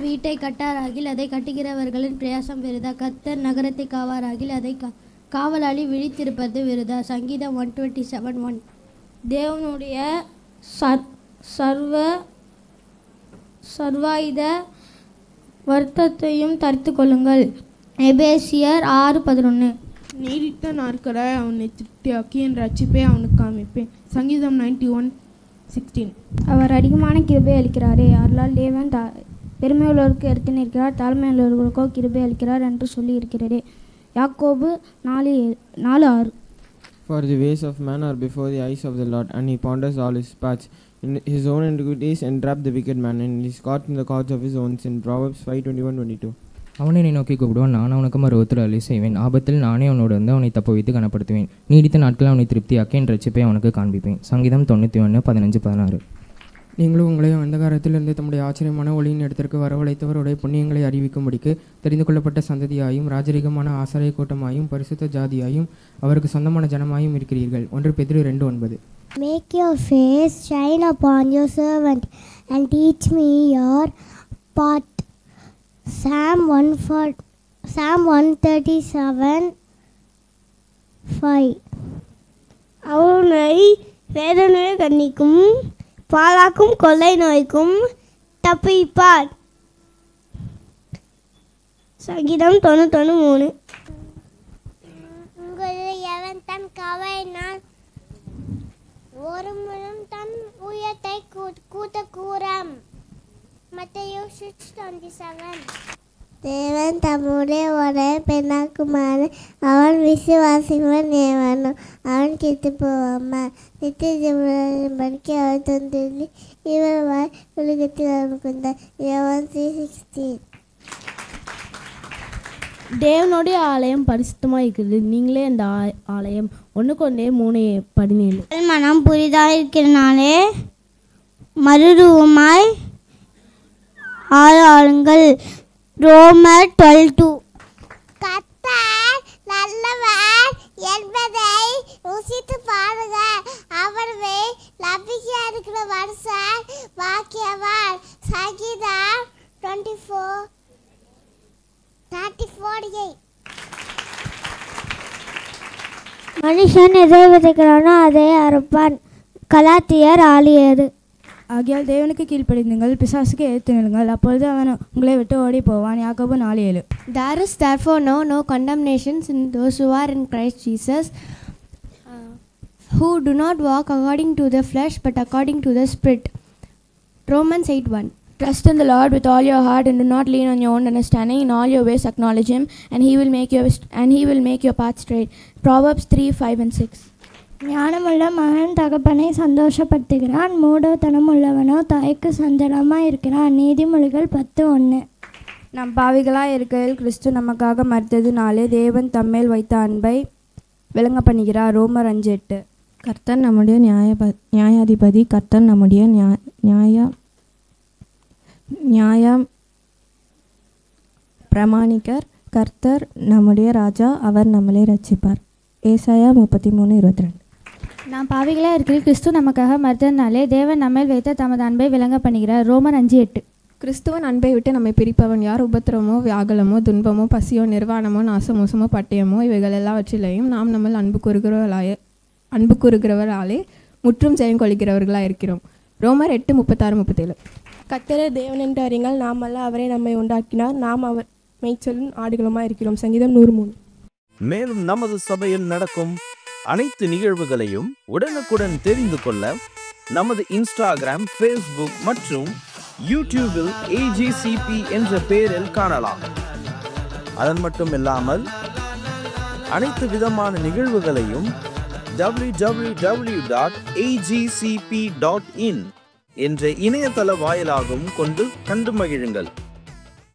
வீட்டை கட்டாராகில் அதை கட்டுகிறவர்களின் பிரயாசம் விருதா. கர்த்தர் நகரத்தை காவாராகில் அதை காவலாளி விழித்திருப்பது விருதா. சங்கீதம் 127:1. தேவனுடைய சர்வாயுத வர்த்தத்தையும் தரித்து கொள்ளுங்கள். எபேசியர் 6:11. நீடித்த நாட்களாய் அவனை திருப்தியாக்கி என் ரட்சிப்பை அவனுக்கு காமிப்பேன். சங்கீதம் 91:16. அவர் அதிகமான கிருபை அளிக்கிறாரே, அருளால் தேவன் பெருமையுள்ளவருக்கு எடுத்து நிற்கிறார், தாழ்மையுள்ளவர்களுக்கோ கிருபை அளிக்கிறார் என்று சொல்லி இருக்கிறதே. யாக்கோபு 4:6. For the ways of man are before the eyes of the Lord, and he ponders all his paths. In his own iniquities entrap the wicked man, and he is caught in the cords of his own sin. Proverbs 5:21-22. அவனை என்னை நோக்கி கூப்பிடுவான், நான் அவனுக்கு மறுவத்தில் அள்ளி செய்வேன். ஆபத்தில் நானே அவனோடு வந்து அவனை தப்புவித்து கனப்படுத்துவேன். நீடித்த நாட்கள் அவனை திருப்தியாக்கி என் ரட்சிப்பை அவனுக்கு காண்பிப்பேன். சங்கீதம் 91:15-16. நீங்களும் உங்களையும் அந்தகாரத்திலிருந்து தம்முடைய ஆச்சரியமான ஒளியின் இடத்திற்கு வரவழைத்தவருடைய புண்ணியங்களை அறிவிக்கும்படிக்கு தெரிந்து கொள்ளப்பட்ட சந்ததியாயும் ராஜரிகமான ஆசாரிய கூட்டமாயும் பரிசுத்த ஜாதியாயும் அவருக்கு சொந்தமான ஜனமாயும் இருக்கிறீர்கள். 1 பேதுரு 2:9. Make your face shine upon your servant and teach me your path. Psalm 137:5. அவனை வேதனை கண்ணிக்கும் பாலாக்கும் கொள்ளை நோய்க்கும் தப்பிப்பார். சங்கீதம் 91:3. உங்களில் எவன் தன் கவையினால் ஒரு முழும் தன் உயத்தை கூட்ட கூறாம். மத்தேயு 6:27. தேவன் தம்முடைய ஒரே பெண்ணாக்குமான அவன் விசுவாசிவன் ஏவனும் அவன் கெட்டு போவாமா. நித்திய ஜீவன் படிக்க அவன் தந்திருந்து இவர் வாய் உலகத்தில் அனுப்புந்தார். 3:16. தேவனுடைய ஆலயம் பரிசுத்தமாக இருக்கிறது, நீங்களே அந்த ஆலயம். 1 Corinthians 3:17. மனம் புரிதாக இருக்கிறனாலே மறுரூபமாய் ஆளுங்கள். ரோமர் 12:2. கர்த்தர் நல்லவர் என்பதை ருசித்து பாருங்க, அவரே நம்பிக்கையா இருக்கிற மனுஷன் வாக்கியவான். சங்கீதம் 24:34. மனுஷன் எதை விதைக்கிறானோ அதை அறுப்பான். கலாத்தியர் 6:7. ஆகியால் தேவனுக்கு கீழ்ப்படிந்துங்கள், பிசாசுக்கு எதிர்த்து நில்லுங்கள், அப்பொழுது அவன் உங்களை விட்டு ஓடி போவான். யாக்கோபு 4:7. There is therefore no condemnation in those who are in Christ Jesus, who do not walk according to the flesh but according to the Spirit. Romans 8:1. Trust in the Lord with all your heart and do not lean on your own understanding. In all your ways acknowledge him, and he will make your path straight. Proverbs 3:5-6. ஞானமுள்ள மகன் தகப்பனை சந்தோஷப்படுத்துகிறான், மூடத்தனம் உள்ளவனோ தாய்க்கு சஞ்சலமாக இருக்கிறான். நீதிமொழிகள் 10:1. நம் பாவிகளாய் இருக்கையில் கிறிஸ்து நமக்காக மரித்ததினாலே தேவன் தம்மேல் வைத்த அன்பை விளங்க பண்ணுகிறார். ரோமர் 5:8. கர்த்தர் நம்முடைய நியாயாதிபதி, கர்த்தர் நம்முடைய நியாய பிரமாணிகர், கர்த்தர் நம்முடைய ராஜா, அவர் நம்மளை ரட்சிப்பார். ஏசாயா 33:22. நாம் பாவிகளாக இருக்கிற கிறிஸ்து நமக்காக மரித்ததினாலே தேவன் நம்மேல் வைத்த தமது அன்பை விளங்க பண்ணுகிறார். ரோமர் 5:8. கிறிஸ்துவன் அன்பை விட்டு நம்மை பிரிப்பவன் யார்? உபத்திரமோ வியாகுலமோ துன்பமோ பசியோ நிர்வாணமோ நாசமோசமோ பட்டயமோ இவைகள் எல்லாவற்றிலையும் நாம் நம்மள் அன்பு கூறுகிறவராலே முற்றும் ஜெயம் கொள்கிறவர்களாக இருக்கிறோம். ரோமர் 8:36-37. கர்த்தரே தேவன் என்று அறியுங்கள், நாம் அல்ல அவரே நம்மை உண்டாக்கினார், நாம் அவர் மேய்ச்சலும் ஆடுகளுமாக இருக்கிறோம். சங்கீதம் 103. மேலும் நமது சபையில் நடக்கும் அனைத்து நிகழ்வுகளையும் உடனுக்குடன் தெரிந்து கொள்ள நமது இன்ஸ்டாகிராம், ஃபேஸ்புக் மற்றும் யூடியூபில் AGCP என்ற பெயரில் காணலாம். அதன் மட்டும் இல்லாமல் அனைத்து விதமான நிகழ்வுகளையும் www.agcp.in என்ற இணையதள வாயிலாகவும் கண்டு மகிழுங்கள்.